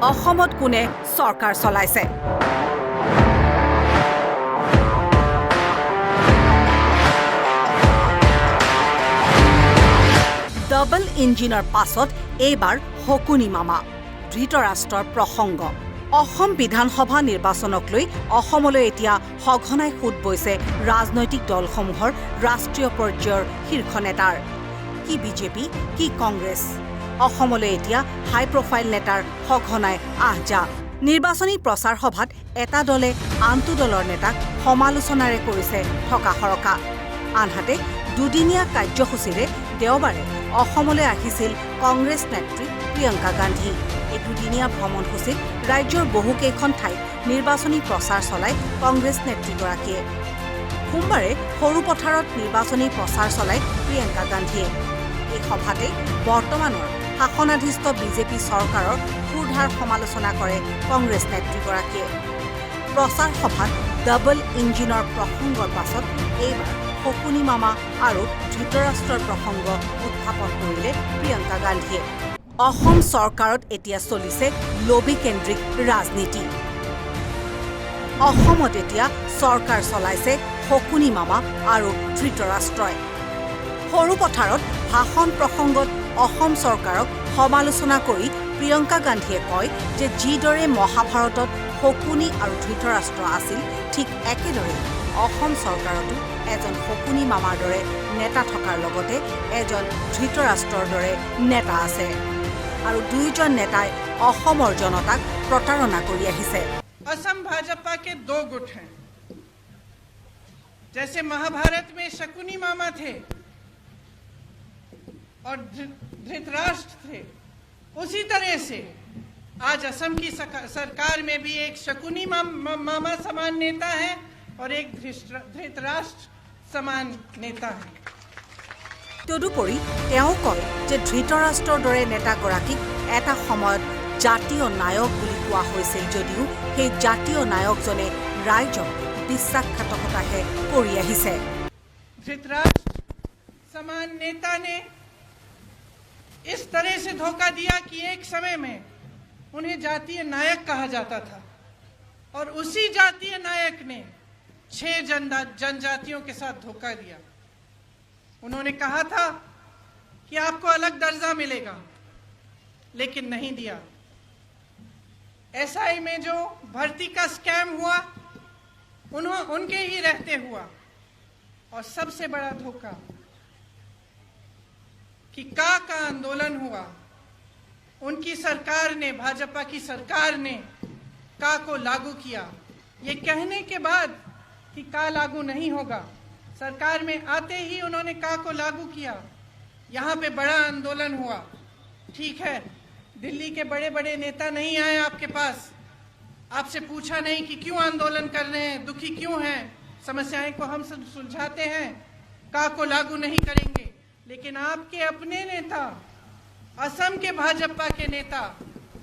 অসমত কোনে চৰকাৰ চলাইছে? ডাবল ইঞ্জিনৰ পাছত এইবাৰ হকুনি মামা ধৃতৰাষ্ট্ৰৰ প্ৰসংগ। অসম বিধানসভা নিৰ্বাচনক লৈ অসমলৈ এতিয়া সঘনাই সোঁত বৈছে ৰাজনৈতিক দলসমূহৰ ৰাষ্ট্ৰীয় পৰ্যায়ৰ শীৰ্ষ নেতাৰ। কি বিজেপি, কি কংগ্ৰেছ। অসমলৈ এতিয়া হাই প্ৰফাইল নেতাৰ সঘনাই আহযা। নিৰ্বাচনী প্ৰচাৰ সভাত এটা দলে আনটো দলৰ নেতাক সমালোচনাৰে কৰিছে থকা-সৰকা। আনহাতে দুদিনীয়া কাৰ্যসূচীৰে দেওবাৰে অসমলৈ আহিছিল কংগ্ৰেছ নেত্ৰী প্ৰিয়ংকা গান্ধী। এই দুদিনীয়া ভ্ৰমণসূচীত ৰাজ্যৰ বহুকেইখন ঠাইত নিৰ্বাচনী প্ৰচাৰ চলাই কংগ্ৰেছ নেত্ৰীগৰাকীয়ে। সোমবাৰে সৰুপথাৰত নিৰ্বাচনী প্ৰচাৰ চলাই প্ৰিয়ংকা গান্ধীয়ে। এই সভাতে বৰ্তমানৰ শাসনাধীষ্ঠ বিজেপি চৰকাৰৰ ক্ষুৰধাৰ সমালোচনা কৰে কংগ্ৰেছ নেত্ৰীগৰাকীয়ে। প্ৰচাৰ সভাত ডাবল ইঞ্জিনৰ প্ৰসংগৰ পাছত এইবাৰ হকুনি মামা আৰু ধৃতৰাষ্ট্ৰৰ প্ৰসংগ উত্থাপন কৰিলে প্ৰিয়ংকা গান্ধীয়ে। অসম চৰকাৰত এতিয়া চলিছে লবিকেন্দ্ৰিক ৰাজনীতি। অসমত এতিয়া চৰকাৰ চলাইছে হকুনি মামা আৰু ধৃতৰাষ্ট্ৰই। সৰুপথাৰত ভাষণ প্ৰসংগত অসম চৰকাৰক সমালোচনা কৰি প্ৰিয়ংকা গান্ধীয়ে কয় যে যিদৰে মহাভাৰতত হকুনি আৰু ধৃতৰাষ্ট্ৰ আছিল, ঠিক একেদৰে অসম চৰকাৰতো এজন হকুনি মামাৰ দৰে নেতা থকাৰ লগতে এজন ধৃতৰাষ্ট্ৰৰ দৰে নেতা আছে আৰু দুয়োজন নেতাই অসমৰ জনতাক প্ৰতাৰণা কৰি আহিছে। असम भाजपा के दो गुट हैं। जैसे महाभारत में शकुनी मामा थे और धृतराष्ट्र थे, उसी तरह से आज असम की सरकार में भी एक शकुनी मामा समान नेता है और एक धृतराष्ट्र समान नेता है। তদুপৰি তেওঁ কয় যে ধৃতৰাষ্ট্ৰৰ দৰে নেতাগৰাকীক এটা সময়ত জাতীয় নায়ক বুলি কোৱা হৈছিল যদিও সেই জাতীয় নায়কজনে ৰাইজক বিশ্বাসঘাতকতাহে কৰি আহিছে। धृतराष्ट्र समान नेता ने इस तरह से धोखा दिया कि एक समय में उन्हें जातीय नायक कहा जाता था और उसी जातीय नायक ने 6 जनजातियों के साथ धोखा दिया। उन्होंने कहा था कि आपको अलग दर्जा मिलेगा, लेकिन नहीं दिया। एसआई में जो भर्ती का स्कैम हुआ उनके ही रहते हुआ, और सबसे बड़ा धोखा कि का आंदोलन हुआ, उनकी सरकार ने, भाजपा की सरकार ने का को लागू किया। ये कहने के बाद कि का लागू नहीं होगा, सरकार में आते ही उन्होंने का को लागू किया। यहाँ पे बड़ा आंदोलन हुआ। ठीक है, दिल्ली के बड़े बड़े नेता नहीं आए आपके पास, आपसे पूछा नहीं कि क्यों आंदोलन कर रहे हैं, दुखी क्यों हैं, समस्याएं को हम सब सुलझाते हैं, का को लागू नहीं करेंगे। लेकिन आपके अपने नेता, असम के भाजपा के नेता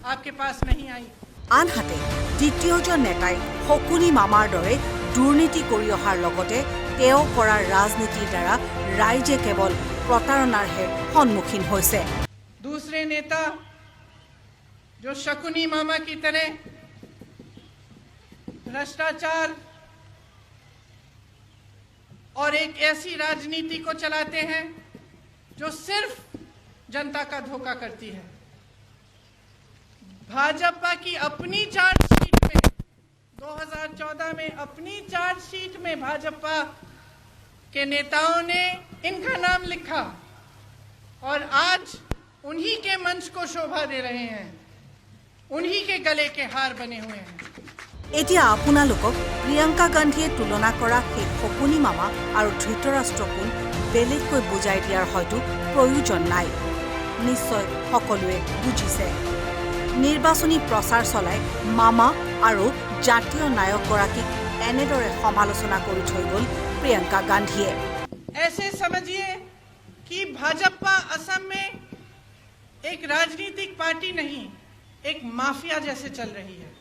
आपके पास नहीं आई। আনহাতে দ্বিতীয়জন নেতাই হকুনি মামাৰ দৰে দুৰ্নীতি কৰি অহাৰ লগতে তেওঁ কৰা ৰাজনীতিৰ দ্বাৰা ৰাইজে কেৱল প্ৰতাৰণাৰহে সন্মুখীন হৈছে। दूसरे नेता जो शकुनी मामा की तरह भ्रष्टाचार और एक ऐसी राजनीति को चलाते हैं जो सिर्फ जनता का धोखा करती है। भाजपा की अपनी चार्जशीट में 2014 में अपनी चार्जशीट में भाजपा के नेताओं ने इनका नाम लिखा और आज उन्हीं के मंच को शोभा दे रहे हैं, उन्हीं के गले के हार बने हुए हैं। এতিয়া আপোনালোকক প্ৰিয়ংকা গান্ধীয়ে তুলনা কৰা সেই হকুনি মামা আৰু ধৃতৰাষ্ট্ৰকো বেলেগকৈ বুজাই দিয়াৰ হয়তো প্ৰয়োজন নাই। নিশ্চয় সকলোৱে বুজিছে। নিৰ্বাচনী প্ৰচাৰ চলাই মামা আৰু জাতীয় নায়কগৰাকীক এনেদৰে সমালোচনা কৰি থৈ গ'ল প্ৰিয়ংকা গান্ধীয়ে। ऐसे समझिए कि भाजपा असम में एक राजनीतिक पार्टी नहीं, एक माफिया जैसे चल रही है।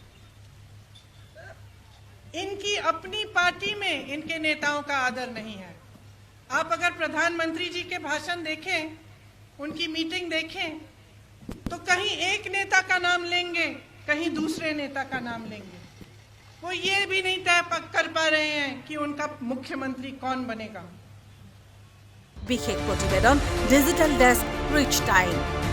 इनकी अपनी पार्टी में इनके नेताओं का आदर नहीं है। आप अगर प्रधानमंत्री जी के भाषण देखें, उनकी मीटिंग देखें, तो कहीं एक नेता का नाम लेंगे, कहीं दूसरे नेता का नाम लेंगे। वो ये भी नहीं तय कर पा रहे हैं कि उनका मुख्यमंत्री कौन बनेगा। विशेष प्रतिवेदन डिजिटल डेस्क रिच टाइम।